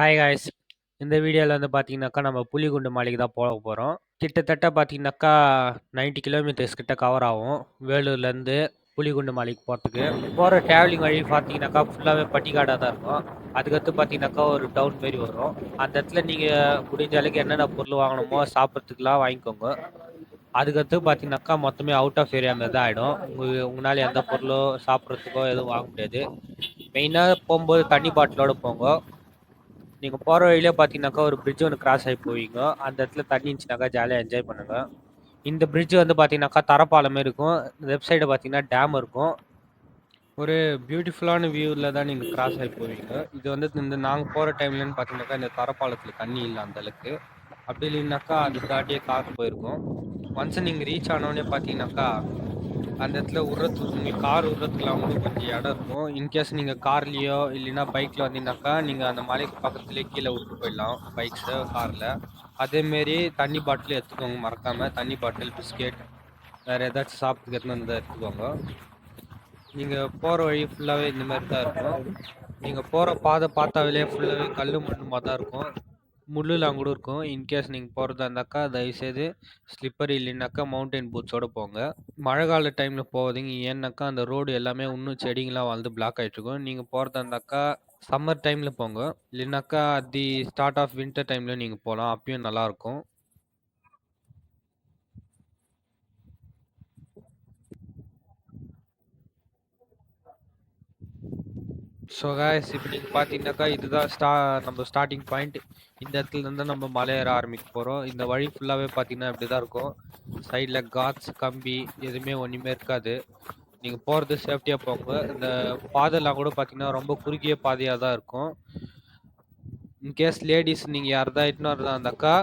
Hi guys. இந்த வீடியோவில் வந்து பார்த்தீங்கன்னாக்கா நம்ம புலிகுண்டு மலைக்கு தான் போக போகிறோம். கிட்டத்தட்ட பார்த்தீங்கன்னாக்கா 90 கிலோமீட்டர்ஸ் கிட்ட கவர் ஆகும் வேலூர்லேருந்து புலிகுண்டு மலைக்கு போகிறதுக்கு. போகிற ட்ராவலிங் வழி பார்த்தீங்கன்னாக்கா ஃபுல்லாகவே பட்டிக்காடாக தான் இருக்கும். அதுக்கடுத்து பார்த்தீங்கன்னாக்கா ஒரு டவுன் மாரி வரும். அந்த இடத்துல நீங்கள் முடிஞ்ச அளவுக்கு என்னென்ன பொருள் வாங்கணுமோ சாப்பிட்றதுக்குலாம் வாங்கிக்கோங்க. அதுக்கடுத்து பார்த்தீங்கன்னாக்கா மொத்தமே அவுட் ஆஃப் ஏரியா மாரி தான் ஆகிடும். உங்களால் எந்த பொருளோ சாப்பிட்றதுக்கோ எதுவும் வாங்க முடியாது. மெயினாக போகும்போது தண்ணி பாட்டிலோடு போங்க. நீங்கள் போகிற வழியிலே பார்த்தீங்கன்னாக்கா ஒரு பிரிட்ஜ் ஒன்று கிராஸ் ஆகி போவீங்க. அந்த இடத்துல தண்ணி இருந்துச்சுனாக்கா ஜாலியாக என்ஜாய் பண்ணுங்க. இந்த பிரிட்ஜ் வந்து பார்த்தீங்கன்னாக்கா தரப்பாலமே இருக்கும். லெஃப்ட் சைடு பார்த்தீங்கன்னா டேம் இருக்கும். ஒரு பியூட்டிஃபுல்லான வியூவில் தான் நீங்கள் கிராஸ் ஆகி போவீங்க. இது வந்து இந்த நாங்கள் போகிற டைம்லன்னு பார்த்தீங்கன்னாக்கா இந்த தரப்பாலத்தில் தண்ணி இல்லை அந்தளவுக்கு. அப்படி இல்லைன்னாக்கா அது தாட்டியே கார் போயிருக்கும். ஒன்ஸ் நீங்கள் ரீச் ஆனோடனே பார்த்தீங்கன்னாக்கா அந்த இடத்துல விட்றதுக்கு உங்களுக்கு கார் விட்றதுக்குலாம் கூட கொஞ்சம் இடம் இருக்கும். இன்கேஸ் நீங்கள் கார்லேயோ இல்லைன்னா பைக்கில் வந்தீங்கன்னாக்கா நீங்கள் அந்த மலைக்கு பக்கத்துலேயே கீழே விட்டு போயிடலாம் பைக்ஸு காரில். அதேமாரி தண்ணி பாட்டில் எடுத்துக்கோங்க மறக்காமல். தண்ணி பாட்டில், பிஸ்கெட், வேறு ஏதாச்சும் சாப்பிட்றதுக்கு எடுத்துன்னு வந்து எடுத்துக்கோங்க. நீங்கள் போகிற வழி ஃபுல்லாகவே இந்த மாதிரி தான் இருக்கும். நீங்கள் போகிற பாதை பார்த்தாவே ஃபுல்லாகவே கல் மண்ணுமாக தான் இருக்கும். முள்ளுலாம் கூட இருக்கும். இன்கேஸ் நீங்கள் போகிறதா இருந்தாக்கா தயவுசெய்து ஸ்லிப்பர் இல்லைனாக்கா மவுண்டைன் பூட்ஸோடு போங்க. மழை கால டைமில் போகாதீங்க. ஏன்னாக்கா அந்த ரோடு எல்லாமே இன்னும் செடிங்களாம் வளர்ந்து பிளாக் ஆகிட்ருக்கும். நீங்கள் போகிறதா இருந்தாக்கா சம்மர் டைமில் போங்க. இல்லைனாக்கா தி ஸ்டார்ட் ஆஃப் வின்டர் டைமில் நீங்கள் போகலாம். அப்பயும் நல்லாயிருக்கும். ஸோ காய்ஸ், இப்போ நீங்கள் பார்த்தீங்கன்னாக்கா இதுதான் நம்ம ஸ்டார்டிங் பாயிண்ட். இந்த இடத்துலேருந்து நம்ம மலை ஏற ஆரம்பிக்க போகிறோம். இந்த வழி ஃபுல்லாகவே பார்த்தீங்கன்னா இப்படி தான் இருக்கும். சைடில் காட்ஸ், கம்பி எதுவுமே ஒன்றுமே இருக்காது. நீங்கள் போகிறது சேஃப்டியாக போங்க. இந்த பாதைலாம் கூட பார்த்தீங்கன்னா ரொம்ப குறுகிய பாதையாக தான் இருக்கும். இன்கேஸ் லேடிஸ் நீங்கள் யார்தான் இட்டுன்னு வரதா இருந்தாக்கா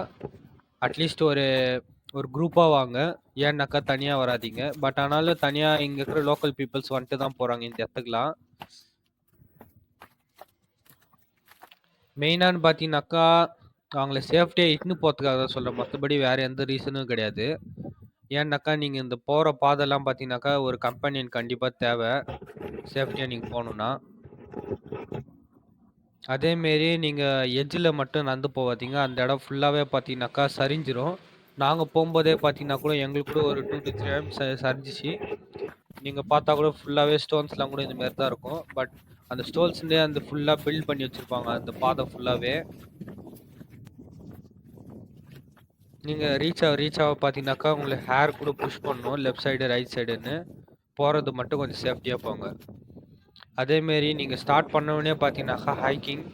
அட்லீஸ்ட் ஒரு குரூப்பாக வாங்க. ஏன்னாக்கா தனியாக வராதிங்க. பட் ஆனாலும் தனியாக இங்கே இருக்கிற லோக்கல் பீப்புள்ஸ் வந்துட்டு தான் போகிறாங்க இந்த இடத்துக்குலாம். மெயினானு பார்த்தீங்கன்னாக்கா அவங்கள சேஃப்டியாக இட்டுன்னு போகிறதுக்காக தான் சொல்கிறேன். மற்றபடி வேறு எந்த ரீசனும் கிடையாது. ஏன்னாக்கா நீங்கள் இந்த போகிற பாதைலாம் பார்த்தீங்கன்னாக்கா ஒரு கம்பெனியன் கண்டிப்பாக தேவை, சேஃப்டியாக நீங்கள் போகணுன்னா. அதேமாரி நீங்கள் எட்ஜில் மட்டும் நடந்து போகாதீங்க. அந்த இடம் ஃபுல்லாகவே பார்த்தீங்கன்னாக்கா சரிஞ்சிரும். நாங்கள் போகும்போதே பார்த்தீங்கன்னா கூட எங்களுக்கு கூட ஒரு 2 to 3 டைம்ஸ் சரிஞ்சிச்சு. நீங்கள் பார்த்தா கூட ஃபுல்லாகவே ஸ்டோன்ஸ்லாம் கூட இந்தமாரி தான் இருக்கும். பட் அந்த ஸ்டோன்ஸ்லேயே அந்த ஃபுல்லாக பில்ட் பண்ணி வச்சுருப்பாங்க அந்த பாதை ஃபுல்லாகவே. நீங்கள் ரீச் ஆக பார்த்தீங்கன்னாக்கா உங்களுக்கு ஹேர் கூட புஷ் பண்ணணும் லெஃப்ட் சைடு ரைட் சைடுன்னு. போகிறது மட்டும் கொஞ்சம் சேஃப்டியாக போங்க. அதேமாரி நீங்கள் ஸ்டார்ட் பண்ணவுடனே பார்த்தீங்கன்னாக்கா ஹைக்கிங்.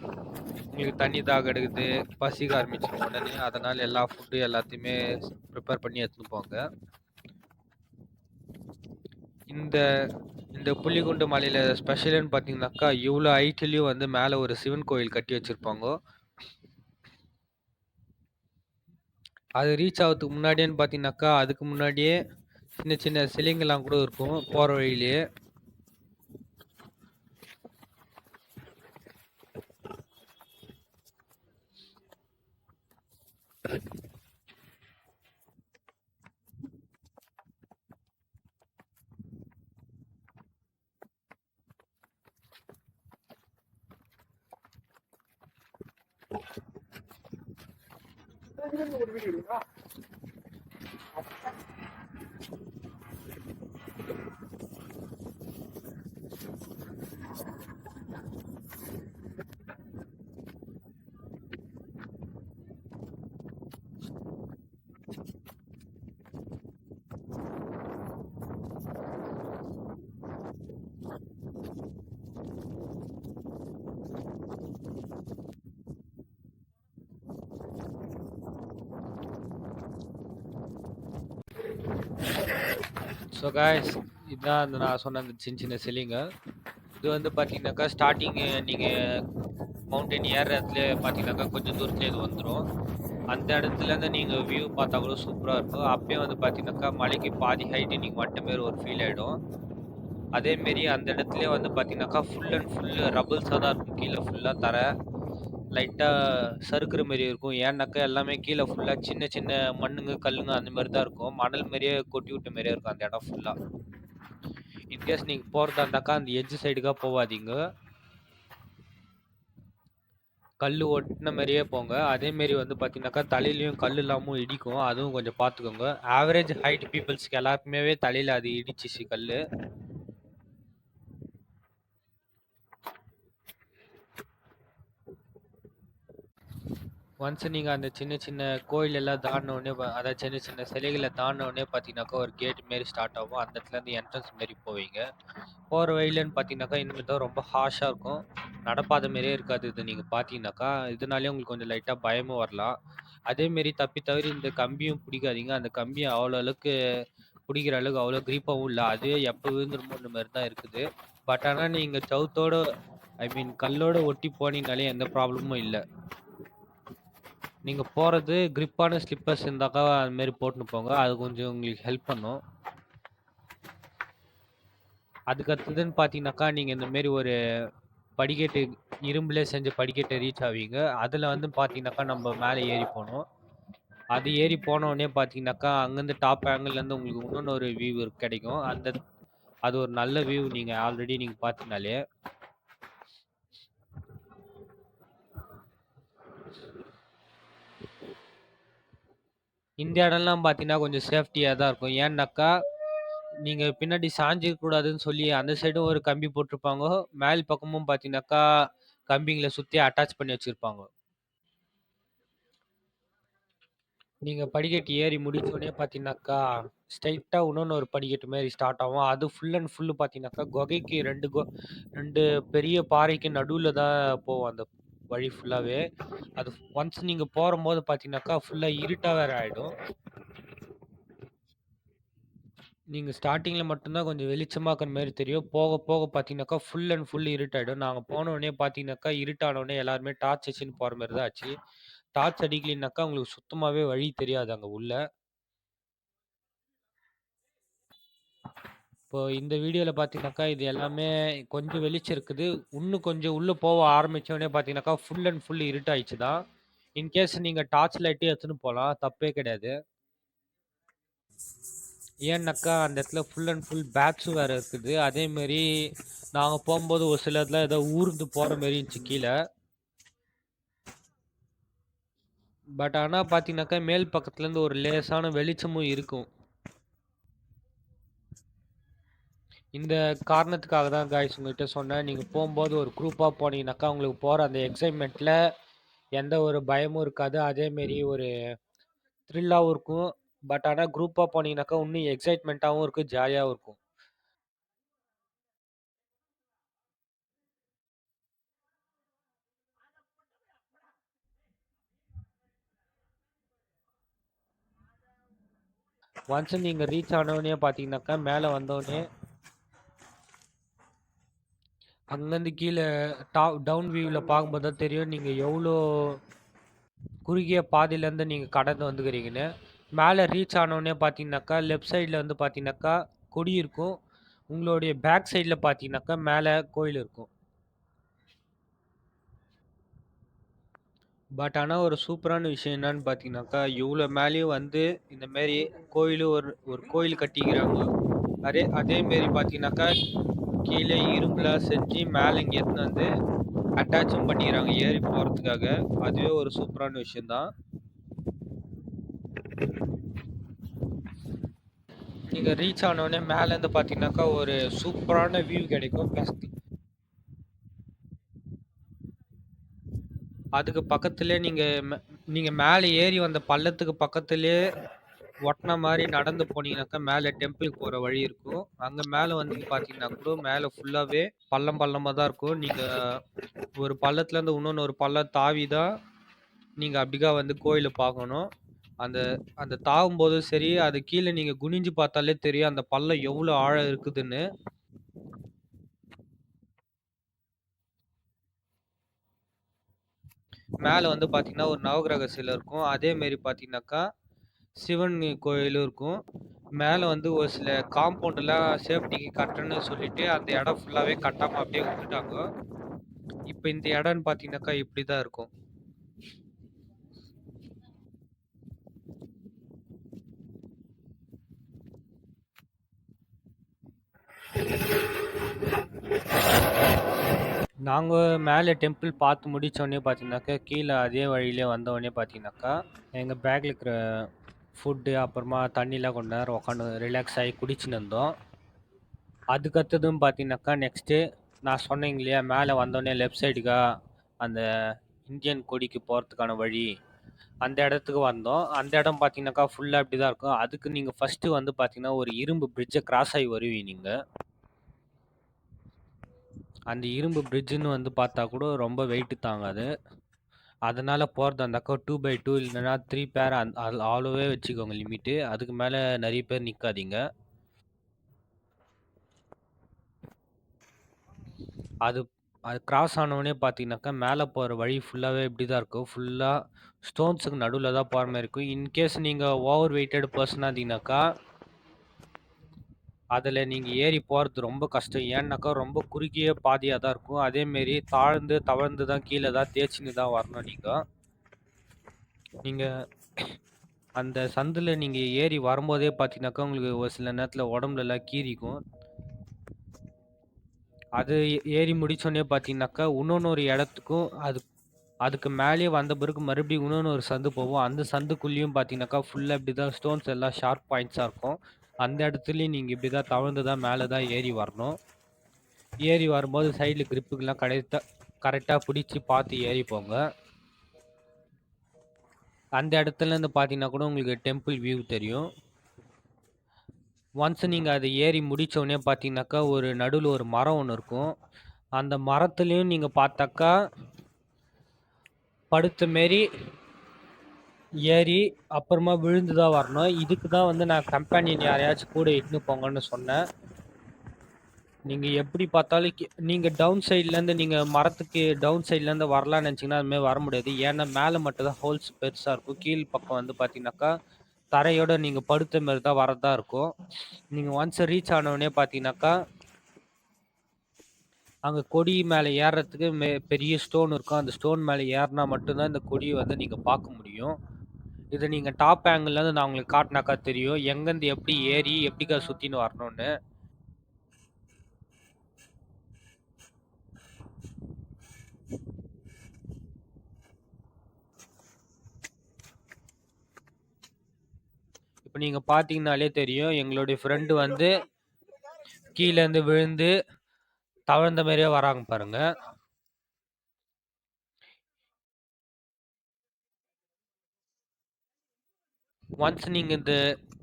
உங்களுக்கு தண்ணி தாக எடுக்குது, பசிக்க ஆரம்பிச்சிடும் உடனே. அதனால் எல்லா ஃபுட்டு எல்லாத்தையுமே ப்ரிப்பேர் பண்ணி எடுத்துன்னு போங்க. இந்த இந்த புலிகுண்டு மலையில் ஸ்பெஷலுன்னு பார்த்தீங்கன்னாக்கா இவ்வளோ ஹைட்லேயும் வந்து மேலே ஒரு சிவன் கோயில் கட்டி வச்சுருப்பாங்க. அது ரீச் ஆகிறதுக்கு முன்னாடியேன்னு பார்த்தீங்கன்னாக்கா அதுக்கு முன்னாடியே சின்ன சின்ன சிலைங்கள்லாம் கூட இருக்கும் போகிற வழியிலேயே. ஸோ காய்ஸ், இதுதான் அந்த நான் சொன்ன அந்த சின்ன சின்ன சிலைங்க. இது வந்து பார்த்தீங்கன்னாக்கா ஸ்டார்டிங்கு நீங்கள் மவுண்டன் ஏறுற இடத்துல பார்த்தீங்கன்னாக்கா கொஞ்சம் தூரத்துலேயே இது வந்துடும். அந்த இடத்துலேருந்து நீங்கள் வியூ பார்த்தா கூட சூப்பராக இருக்கும். அப்பயே வந்து பார்த்தீங்கன்னாக்கா மலைக்கு பாதி ஹைட்டு நீங்கள் வந்துட்ட மாரி ஒரு ஃபீல் ஆகிடும். அதேமாரி அந்த இடத்துலேயே வந்து பார்த்தீங்கன்னாக்கா ஃபுல் அண்ட் ஃபுல்லு ரபுள்ஸாக தான் இருக்கும். கீழே ஃபுல்லாக தர லைட்டாக சறுக்குற மாரி இருக்கும். ஏன்னாக்கா எல்லாமே கீழே ஃபுல்லாக சின்ன சின்ன மண்ணுங்க, கல்லுங்க அந்த மாதிரி தான் இருக்கும். மணல் மாரியே கொட்டி விட்ட மாரியே இருக்கும் அந்த இடம் ஃபுல்லாக. இன்கேஸ் நீங்கள் போகிறதா இருந்தாக்கா அந்த எட்ஜ் சைடுக்காக போகாதீங்க. கல் ஒட்டின மாரியே போங்க. அதேமாரி வந்து பார்த்தீங்கன்னாக்கா, தலையிலயும் கல் இல்லாம இடிக்கும். அதுவும் கொஞ்சம் பார்த்துக்கோங்க. ஆவரேஜ் ஹைட் பீப்பிள்ஸ்க்கு எல்லாருக்குமேவே தலையில அது இடிச்சிச்சு கல்லு. ஒன்ஸ் நீங்க அந்த சின்ன சின்ன கோயில் எல்லாம் தாண்டுன உடனே அதாவது சின்ன சின்ன சிலைகள தாண்டுன உடனே பார்த்தீங்கன்னாக்கா, ஒரு கேட் மாரி ஸ்டார்ட் ஆகும். அந்த இடத்துலேருந்து என்ட்ரன்ஸ் மாரி போவீங்க. போற வழிலன்னு பார்த்தீங்கன்னாக்கா, இனிமேல் தான் ரொம்ப ஹார்ஷா இருக்கும். நடப்பாதை மாரியே இருக்காது இது நீங்க பார்த்தீங்கன்னாக்கா. இதனாலயே உங்களுக்கு கொஞ்சம் லைட்டா பயமும் வரலாம். அதேமாரி தப்பி தவறி இந்த கம்பியும் பிடிக்காதீங்க. அந்த கம்பிய அவ்வளோ அளவுக்கு பிடிக்கிற அளவுக்கு அவ்வளோ கிரிப்பாவும் இல்ல. அதுவே எப்போ விழுந்துருமோன்ற மாரி தான் இருக்குது. பட் ஆனா நீங்க செவுத்தோட ஐ மீன் கல்லோட ஒட்டி போனீங்கனாலே எந்த ப்ராப்ளமும் இல்ல. நீங்க போறது கிரிப்பான ஸ்லிப்பர்ஸ் இருந்தாக்கா அது மாரி போட்டுன்னு போங்க. அது கொஞ்சம் உங்களுக்கு ஹெல்ப் பண்ணும். அதுக்கு அடுத்ததுன்னு பார்த்தீங்கன்னாக்கா, நீங்க இந்த மாரி ஒரு படிக்கட்டு இரும்புலே செஞ்ச படிக்கட்ட ரீச் ஆவீங்க. அதுல வந்து பார்த்தீங்கன்னாக்கா, நம்ம மேல ஏறி போணும். அது ஏறி போனோனே பார்த்தீங்கன்னாக்கா, அங்கருந்து டாப் ஆங்கிள்லேருந்து உங்களுக்கு இன்னொன்னு ஒரு வியூ கிடைக்கும். அது ஒரு நல்ல வியூ நீங்க ஆல்ரெடி நீங்க பார்த்தீங்கனாலே. இந்த இடம்லாம் பார்த்தீங்கன்னா, கொஞ்சம் சேஃப்டியா தான் இருக்கும். ஏன்னாக்கா, நீங்க பின்னாடி சாஞ்சிக்க கூடாதுன்னு சொல்லி அந்த சைடும் ஒரு கம்பி போட்டிருப்பாங்க. மேல் பக்கமும் பார்த்தீங்கன்னாக்கா, கம்பிங்கள சுத்தி அட்டாச் பண்ணி வச்சிருப்பாங்க. நீங்க படிக்கட்டு ஏறி முடிச்சோனே பார்த்தீங்கன்னாக்கா, ஸ்ட்ரெயிட்டா இன்னொன்னு ஒரு படிக்கட்டு மாரி ஸ்டார்ட் ஆகும். அது ஃபுல் அண்ட் ஃபுல் பார்த்தீங்கன்னாக்கா, குகைக்கு 2 பெரிய பாறைக்கு நடுவுல தான் போவும் அந்த வழி ஃபுல்லாவே. அது ஒன்ஸ் நீங்க போறம்போது பார்த்தீங்கன்னாக்கா, ஃபுல்லா இருட்டா வேற ஆயிடும். நீங்க ஸ்டார்ட்டிங்ல மட்டும் தான் கொஞ்சம் வெளிச்சமா இருக்கிற மாரி தெரியும். போக போக பார்த்தீங்கன்னாக்கா, ஃபுல் அண்ட் ஃபுல் இருட்டாயிடும். நாங்க போனோனே பார்த்தீங்கன்னாக்கா, இருட்டானோனே எல்லாருமே டார்ச் வச்சுன்னு போற மாரி தான் ஆச்சு. டார்ச் அடிக்கலைன்னாக்கா, உங்களுக்கு சுத்தமாவே வழி தெரியாது அங்க உள்ள. இப்போ இந்த வீடியோல பார்த்தீங்கன்னாக்கா, இது எல்லாமே கொஞ்சம் வெளிச்சம் இருக்குது. இன்னும் கொஞ்சம் உள்ள போக ஆரம்பிச்சோனே பார்த்தீங்கன்னாக்கா, ஃபுல் அண்ட் ஃபுல் இருட்டாயிடுச்சு தான். இன்கேஸ் நீங்க டார்ச் லைட்டே எடுத்துன்னு போலாம். தப்பே கிடையாது. ஏன்னாக்கா, அந்த இடத்துல ஃபுல் அண்ட் ஃபுல் பேட்ஸும் வேற இருக்குது. அதேமாரி நாங்க போம்போது ஒரு சில இடத்துல ஏதோ ஊர்ந்து போற மாரி இருந்துச்சு கீழ. பட் ஆனா பார்த்தீங்கன்னாக்கா, மேல் பக்கத்துலேருந்து ஒரு லேசான வெளிச்சமும் இருக்கும். இந்த காரணத்துக்காக தான் காய்ஸ் உங்ககிட்ட சொன்னேன். நீங்க போம்போது ஒரு குரூப்பா போனீங்கன்னாக்கா, உங்களுக்கு போற அந்த எக்ஸைட்மெண்ட்ல எந்த ஒரு பயமும் இருக்காது. அதேமாரி ஒரு த்ரில்லாவும் இருக்கும். பட் ஆனா குரூப்பா போனீங்கன்னாக்கா, இன்னும் எக்ஸைட்மெண்ட்டாவும் இருக்கும், ஜாலியாவும் இருக்கும். ஒன்ஸ் நீங்க ரீச் ஆனோனே பார்த்தீங்கன்னாக்கா, மேல வந்தோனே அங்கருந்து கீழ டவுன் வியூல பார்க்கும்போது தான் தெரியும், நீங்க எவ்ளோ குறுகிய பாதையிலேருந்து நீங்க கடந்து வந்துக்கிறீங்கன்னு. மேல ரீச் ஆனோனே பார்த்தீங்கன்னாக்கா, லெஃப்ட் சைடுல வந்து பார்த்தீங்கன்னாக்கா, கொடி இருக்கும். உங்களுடைய பேக் சைடுல பார்த்தீங்கன்னாக்கா, மேல கோயில் இருக்கும். பட் ஆனா ஒரு சூப்பரான விஷயம் என்னன்னு பார்த்தீங்கன்னாக்கா, இவ்ளோ மேலயும் வந்து இந்த மாரி கோயிலு ஒரு ஒரு கோயில் கட்டிக்கிறாங்க. அதேமாரி பார்த்தீங்கன்னாக்கா, கீழ இரும்புல செஞ்சு மேல இங்க எடுத்துன்னு வந்து அட்டாச்சும் பண்ணிக்கிறாங்க ஏறி போறதுக்காக. அதுவே ஒரு சூப்பரான விஷயம் தான். நீங்க ரீச் ஆனோனே மேலேருந்து பார்த்தீங்கன்னாக்கா, ஒரு சூப்பரான வியூ கிடைக்கும். ப்ளஸ் அதுக்கு பக்கத்திலேயே நீங்க மேல ஏறி வந்த பள்ளத்துக்கு பக்கத்திலேயே ஒட்டுன மாரி நடந்து போனீங்கன்னாக்கா, மேல டெம்பிளுக்கு போற வழி இருக்கும். அங்க மேல வந்து பார்த்தீங்கன்னா கூட, மேல ஃபுல்லாவே பள்ளம் பள்ளமா தான் இருக்கும். நீங்க ஒரு பள்ளத்துலேருந்து இன்னொன்னு ஒரு பள்ளம் தாவி தான் நீங்க அப்டிக்கா வந்து கோயில பார்க்கணும். அந்த அந்த தாவும்போதும் சரி, அது கீழ நீங்க குனிஞ்சு பார்த்தாலே தெரியும், அந்த பள்ளம் எவ்ளோ ஆழம் இருக்குதுன்னு. மேல வந்து பார்த்தீங்கன்னா, ஒரு நவக்கிரக சிலை இருக்கும். அதேமாரி பார்த்தீங்கன்னாக்கா, சிவன் கோயிலும் இருக்கும். மேல வந்து ஒரு சில காம்பவுண்ட்லாம் சேஃப்டிக்கு கட்டுறேன்னு சொல்லிட்டு, அந்த இடம் ஃபுல்லாவே கட்டாம அப்டியே விட்டுட்டாங்க. இப்ப இந்த இடம்ன்னு பார்த்தீங்கன்னாக்கா, இப்டி தான் இருக்கும். நாங்க மேல டெம்பிள் பார்த்து முடிச்சோனே பார்த்தீங்கன்னாக்கா, கீழ அதே வழியிலே வந்தோனே பார்த்தீங்கன்னாக்கா, எங்க பேக்ல இருக்கிற ஃபுட்டு, அப்புறமா தண்ணிலாம் கொஞ்ச நேரம் உட்காந்து ரிலாக்ஸ் ஆகி குடிச்சுன்னு இருந்தோம். அதுக்கடுத்ததும் பார்த்தீங்கன்னாக்கா, நெக்ஸ்ட்டு நான் சொன்னேங்க இல்லையா, மேல வந்தோனே லெஃப்ட் சைடுக்கா அந்த இந்தியன் கொடிக்கு போறதுக்கான வழி, அந்த இடத்துக்கு வந்தோம். அந்த இடம் பார்த்தீங்கன்னாக்கா, ஃபுல்லா இப்படி தான் இருக்கும். அதுக்கு நீங்க ஃபர்ஸ்ட்டு வந்து பார்த்தீங்கன்னா, ஒரு இரும்பு பிரிட்ஜ கிராஸ் ஆகி வருவீங்க நீங்க. அந்த இரும்பு பிரிட்ஜுன்னு வந்து பார்த்தா கூட ரொம்ப வெயிட் தாங்காது. அதனால போறதா இருந்தாக்கா 2/2 இல்லைன்னா 3 பேர் அவ்வளோவே வச்சுக்கோங்க லிமிட்டு. அதுக்கு மேல நெறைய பேர் நிக்காதீங்க. அது அது கிராஸ் ஆனவுனே பார்த்தீங்கன்னாக்கா, மேல போற வழி ஃபுல்லாவே இப்படி தான் இருக்கும். ஃபுல்லா ஸ்டோன்ஸுக்கு நடுவுல தான் போற மாரி இருக்கும். இன்கேஸ் நீங்க ஓவர் வெயிட்டட் பெர்சனா இருந்தீங்கனாக்கா, அதுல நீங்க ஏறி போறது ரொம்ப கஷ்டம். ஏன்னாக்கா, ரொம்ப குறுகிய பாதையா தான் இருக்கும். அதேமாரி தாழ்ந்து, தவழ்ந்து தான் கீழ தான் தேய்ச்சுன்னு தான் வரணும் நீங்க. நீங்க அந்த சந்துல நீங்க ஏறி வரும்போதே பார்த்தீங்கன்னாக்கா, உங்களுக்கு ஒரு சில நேரத்துல உடம்புலலாம் கீறிக்கும். அது ஏறி முடிச்சோனே பார்த்தீங்கன்னாக்கா, இன்னொன்னு ஒரு இடத்துக்கும் அதுக்கு மேலேயே வந்த பிறகு மறுபடியும் இன்னொன்னு ஒரு சந்து போகும். அந்த சந்துக்குள்ளேயும் பார்த்தீங்கன்னாக்கா, ஃபுல்லா இப்படி தான் ஸ்டோன்ஸ் எல்லாம் ஷார்ப் பாயிண்ட்ஸா இருக்கும். அந்த இடத்துலயும் நீங்க இப்படி தான் தவழ்ந்து தான் மேல தான் ஏறி வரணும். ஏறி வரும்போது சைடுல கிரிப்புக்கெல்லாம் கரெக்ட்டா பிடிச்சு பார்த்து ஏறி போங்க. அந்த இடத்துலேருந்து பார்த்தீங்கன்னா கூட உங்களுக்கு டெம்பிள் வியூ தெரியும். ஒன்ஸ் நீங்க அத ஏறி முடிச்சோனே பார்த்தீங்கன்னாக்கா, ஒரு நடுவுல ஒரு மரம் ஒண்ணு இருக்கும். அந்த மரத்துலயும் நீங்க பார்த்தாக்கா, படுத்த மாரி ஏறி அப்புறமா விழுந்து தான் வரணும். இதுக்கு தான் வந்து நான் கம்பேனியன் யாரையாச்சும் கூட இட்டுன்னு போங்கன்னு சொன்னேன். நீங்க எப்படி பார்த்தாலும் நீங்க டவுன் சைட்லேருந்து நீங்க மரத்துக்கு டவுன் சைட்லேருந்து வரலாம்னு நெனச்சீங்கன்னா, அது மாரி வர முடியாது. ஏன்னா மேல மட்டும் தான் ஹோல்ஸ் பெருசா இருக்கும். கீழ் பக்கம் வந்து பார்த்தீங்கன்னாக்கா, தரையோட நீங்க படுத்த மாரி தான் வரதா இருக்கும். நீங்க ஒன்ஸ் ரீச் ஆனவுனே பார்த்தீங்கன்னாக்கா, அங்க கொடி மேல ஏறுறதுக்கு பெரிய ஸ்டோன் இருக்கும். அந்த ஸ்டோன் மேல ஏறுனா மட்டும் தான் இந்த கொடிய வந்து நீங்க பார்க்க முடியும். இத நீங்க டாப் ஆங்கிள்லேருந்து நான் உங்களுக்கு காட்டுனாக்கா தெரியும். எங்கேருந்து எப்படி ஏறி எப்படிக்கா சுத்தின்னு வரணும்னு. இப்ப நீங்க பார்த்தீங்கனாலே தெரியும். எங்களுடைய ஃப்ரெண்ட் வந்து கீழேருந்து விழுந்து தவழ்ந்த மாரியே வராங்க பாருங்க. ஒன்ஸ் நீங்க இந்த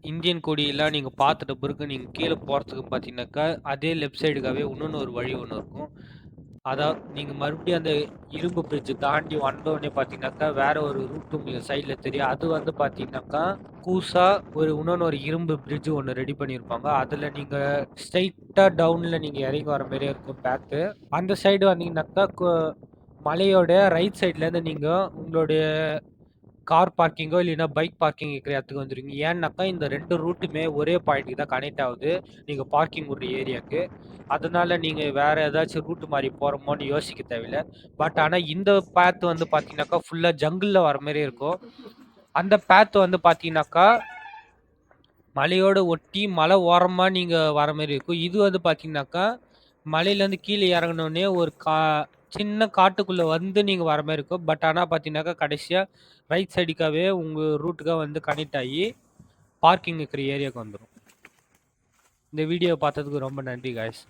இந்தியன் கொடியெல்லாம் நீங்க பார்த்துட்ட பிறகு நீங்க கீழ போறதுக்கு பார்த்தீங்கன்னாக்கா, அதே லெஃப்ட் சைடுக்காவே இன்னொன்னு ஒரு வழி ஒண்ணு இருக்கும். நீங்க மறுபடியும் அந்த இரும்பு பிரிட்ஜ் தாண்டி வந்தோனே பார்த்தீங்கன்னாக்கா, வேற ஒரு ரூட் உங்களுக்கு சைடுல தெரியும். அது வந்து பார்த்தீங்கன்னாக்கா, கூசா இன்னொன்னு ஒரு இரும்பு பிரிட்ஜ் ஒண்ணு ரெடி பண்ணியிருப்பாங்க. அதுல நீங்க ஸ்ட்ரெய்ட்டா டவுன்ல நீங்க இறங்கி வர மாரியே இருக்கும் பேத்து. அந்த சைடு வந்தீங்கன்னாக்கா, மலையோட ரைட் சைட்லேருந்து நீங்க உங்களுடைய கார் பார்க்கிங்கோ இல்லைன்னா பைக் பார்க்கிங் இருக்கிற இடத்துக்கு வந்துருவீங்க. ஏன்னாக்கா, இந்த 2 ரூட்டுமே ஒரே பாயிண்ட்க்கு தான் கனெக்ட் ஆகுது. நீங்க பார்க்கிங் விடுற ஏரியாக்கு. அதனால நீங்க வேற ஏதாச்சும் ரூட் மாறி போறோமோன்னு யோசிக்க தேவையில்ல. பட் ஆனா இந்த பாத் வந்து பார்த்தீங்கன்னாக்கா, ஃபுல்லா ஜங்கிள்ல வர மாரி இருக்கும். அந்த பாத் வந்து பார்த்தீங்கன்னாக்கா, மலையோட ஒட்டி மலை ஓரமா நீங்க வர மாரி இருக்கும். இது வந்து பார்த்தீங்கன்னாக்கா, மலையிலேருந்து கீழ இறங்குனோனே ஒரு சின்ன காட்டுக்குள்ள வந்து நீங்க வர மாரி இருக்கும். பட் ஆனா பார்த்தீங்கன்னாக்கா, கடைசியா ரைட் சைடுக்காவே உங்க ரூட்டுக்கா வந்து கனெக்ட் ஆயி, பார்க்கிங் இருக்கிற ஏரியாக்கு வந்துரும். இந்த வீடியோ பார்த்ததுக்கு ரொம்ப நன்றி காய்ஸ்.